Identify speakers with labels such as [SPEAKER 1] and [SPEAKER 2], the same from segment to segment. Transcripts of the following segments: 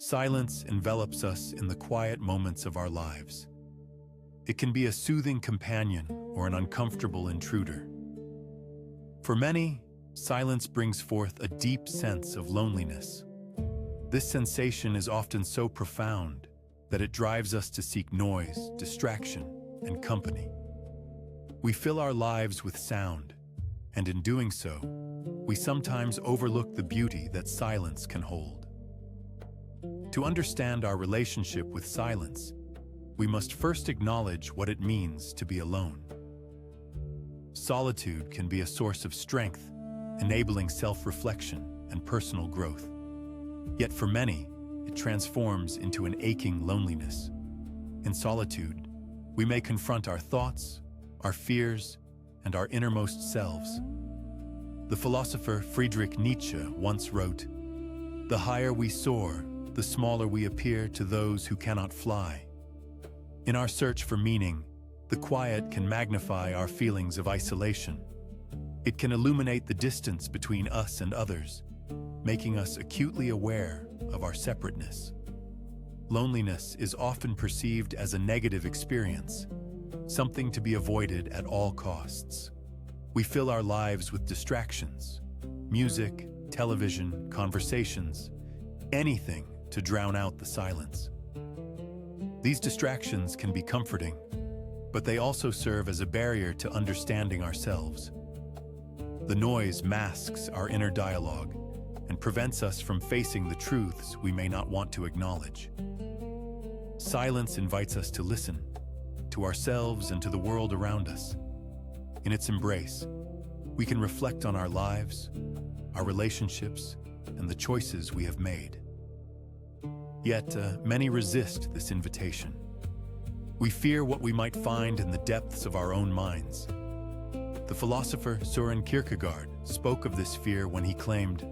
[SPEAKER 1] Silence envelops us in the quiet moments of our lives. It can be a soothing companion or an uncomfortable intruder. For many, silence brings forth a deep sense of loneliness. This sensation is often so profound that it drives us to seek noise, distraction, and company. We fill our lives with sound, and in doing so, we sometimes overlook the beauty that silence can hold. To understand our relationship with silence, we must first acknowledge what it means to be alone. Solitude can be a source of strength, enabling self-reflection and personal growth. Yet for many, it transforms into an aching loneliness. In solitude, we may confront our thoughts, our fears, and our innermost selves. The philosopher Friedrich Nietzsche once wrote, "The higher we soar, the smaller we appear to those who cannot fly." In our search for meaning, the quiet can magnify our feelings of isolation. It can illuminate the distance between us and others, making us acutely aware of our separateness. Loneliness is often perceived as a negative experience, something to be avoided at all costs. We fill our lives with distractions, music, television, conversations, anything to drown out the silence. These distractions can be comforting, but they also serve as a barrier to understanding ourselves. The noise masks our inner dialogue and prevents us from facing the truths we may not want to acknowledge. Silence invites us to listen, to ourselves and to the world around us. In its embrace, we can reflect on our lives, our relationships, and the choices we have made. Yet, many resist this invitation. We fear what we might find in the depths of our own minds. The philosopher Søren Kierkegaard spoke of this fear when he claimed,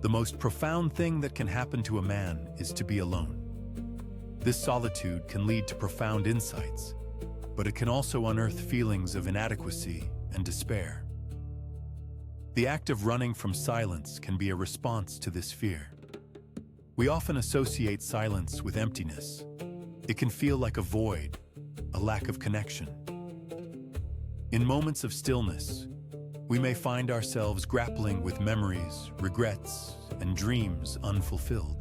[SPEAKER 1] "The most profound thing that can happen to a man is to be alone." This solitude can lead to profound insights, but it can also unearth feelings of inadequacy and despair. The act of running from silence can be a response to this fear. We often associate silence with emptiness. It can feel like a void, a lack of connection. In moments of stillness, we may find ourselves grappling with memories, regrets, and dreams unfulfilled.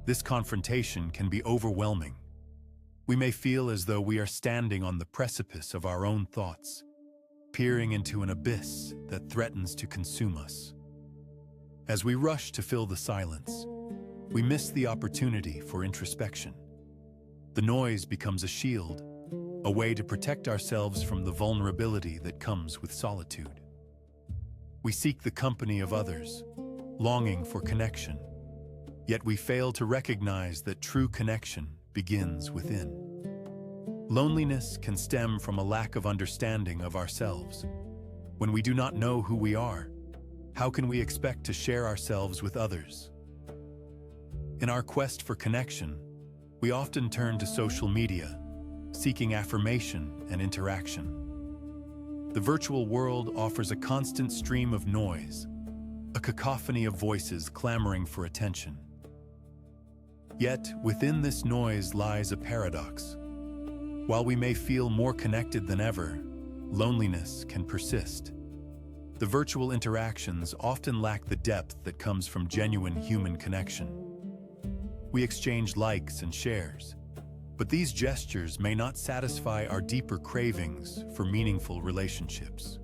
[SPEAKER 1] This confrontation can be overwhelming. We may feel as though we are standing on the precipice of our own thoughts, peering into an abyss that threatens to consume us. As we rush to fill the silence, we miss the opportunity for introspection. The noise becomes a shield, a way to protect ourselves from the vulnerability that comes with solitude. We seek the company of others, longing for connection, yet we fail to recognize that true connection begins within. Loneliness can stem from a lack of understanding of ourselves. When we do not know who we are, how can we expect to share ourselves with others? In our quest for connection, we often turn to social media, seeking affirmation and interaction. The virtual world offers a constant stream of noise, a cacophony of voices clamoring for attention. Yet, within this noise lies a paradox. While we may feel more connected than ever, loneliness can persist. The virtual interactions often lack the depth that comes from genuine human connection. We exchange likes and shares, but these gestures may not satisfy our deeper cravings for meaningful relationships.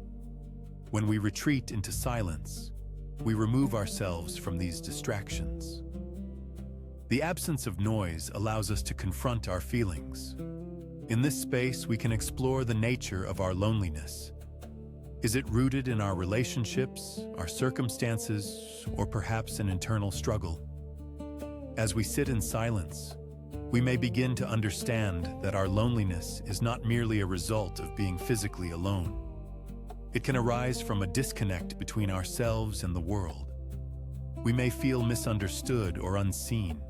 [SPEAKER 1] When we retreat into silence, we remove ourselves from these distractions. The absence of noise allows us to confront our feelings. In this space, we can explore the nature of our loneliness. Is it rooted in our relationships, our circumstances, or perhaps an internal struggle? As we sit in silence, we may begin to understand that our loneliness is not merely a result of being physically alone. It can arise from a disconnect between ourselves and the world. We may feel misunderstood or unseen,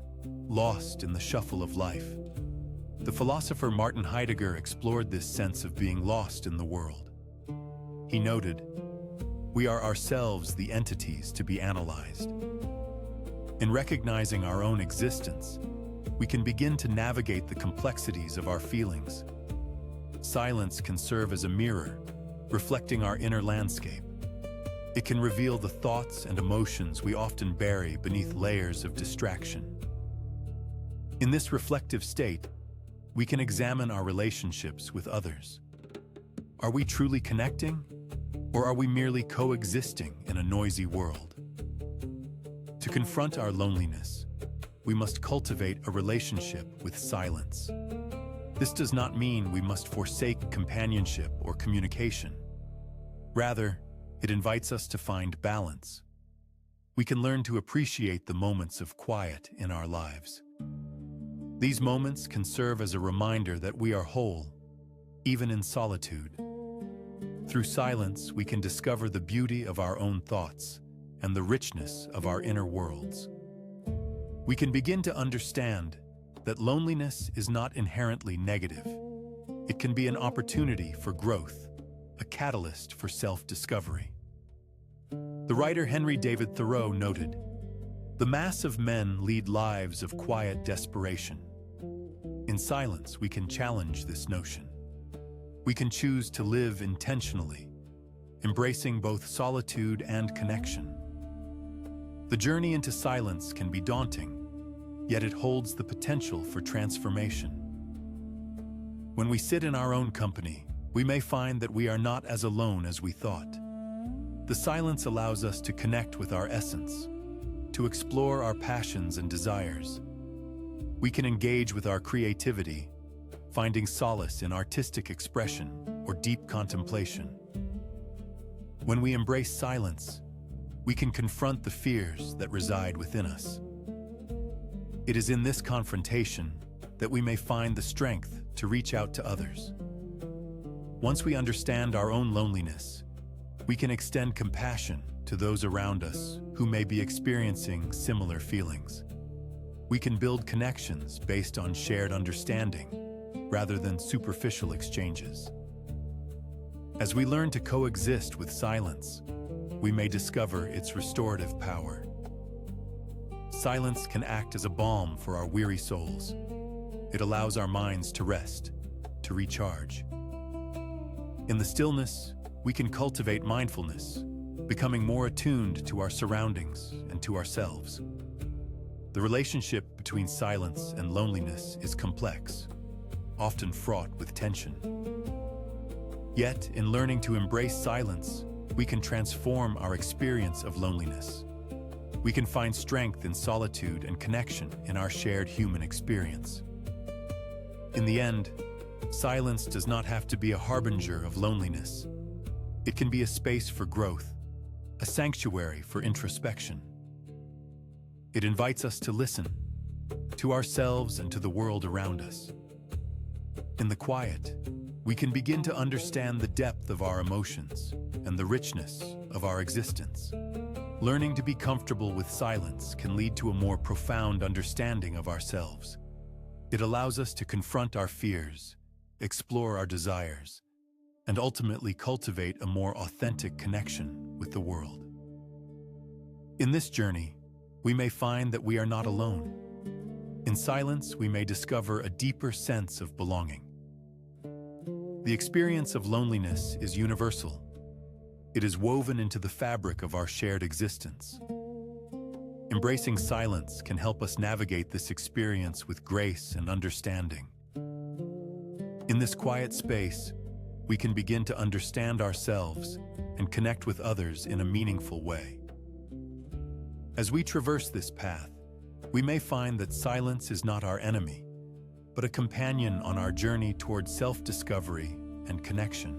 [SPEAKER 1] lost in the shuffle of life. The philosopher Martin Heidegger explored this sense of being lost in the world. He noted, "We are ourselves the entities to be analyzed." In recognizing our own existence, we can begin to navigate the complexities of our feelings. Silence can serve as a mirror, reflecting our inner landscape. It can reveal the thoughts and emotions we often bury beneath layers of distraction. In this reflective state, we can examine our relationships with others. Are we truly connecting, or are we merely coexisting in a noisy world? To confront our loneliness, we must cultivate a relationship with silence. This does not mean we must forsake companionship or communication. Rather, it invites us to find balance. We can learn to appreciate the moments of quiet in our lives. These moments can serve as a reminder that we are whole, even in solitude. Through silence, we can discover the beauty of our own thoughts and the richness of our inner worlds. We can begin to understand that loneliness is not inherently negative. It can be an opportunity for growth, a catalyst for self-discovery. The writer Henry David Thoreau noted, "The mass of men lead lives of quiet desperation." In silence, we can challenge this notion. We can choose to live intentionally, embracing both solitude and connection. The journey into silence can be daunting, yet it holds the potential for transformation. When we sit in our own company, we may find that we are not as alone as we thought. The silence allows us to connect with our essence, to explore our passions and desires. We can engage with our creativity, finding solace in artistic expression or deep contemplation. When we embrace silence, we can confront the fears that reside within us. It is in this confrontation that we may find the strength to reach out to others. Once we understand our own loneliness, we can extend compassion to those around us who may be experiencing similar feelings. We can build connections based on shared understanding rather than superficial exchanges. As we learn to coexist with silence, we may discover its restorative power. Silence can act as a balm for our weary souls. It allows our minds to rest, to recharge. In the stillness, we can cultivate mindfulness, becoming more attuned to our surroundings and to ourselves. The relationship between silence and loneliness is complex, often fraught with tension. Yet, in learning to embrace silence, we can transform our experience of loneliness. We can find strength in solitude and connection in our shared human experience. In the end, silence does not have to be a harbinger of loneliness. It can be a space for growth, a sanctuary for introspection. It invites us to listen, to ourselves and to the world around us. In the quiet, we can begin to understand the depth of our emotions and the richness of our existence. Learning to be comfortable with silence can lead to a more profound understanding of ourselves. It allows us to confront our fears, explore our desires, and ultimately cultivate a more authentic connection with the world. In this journey, we may find that we are not alone. In silence, we may discover a deeper sense of belonging. The experience of loneliness is universal. It is woven into the fabric of our shared existence. Embracing silence can help us navigate this experience with grace and understanding. In this quiet space, we can begin to understand ourselves and connect with others in a meaningful way. As we traverse this path, we may find that silence is not our enemy, but a companion on our journey toward self-discovery and connection.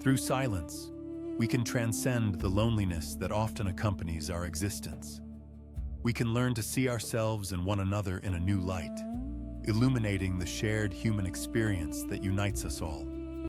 [SPEAKER 1] Through silence, we can transcend the loneliness that often accompanies our existence. We can learn to see ourselves and one another in a new light, illuminating the shared human experience that unites us all.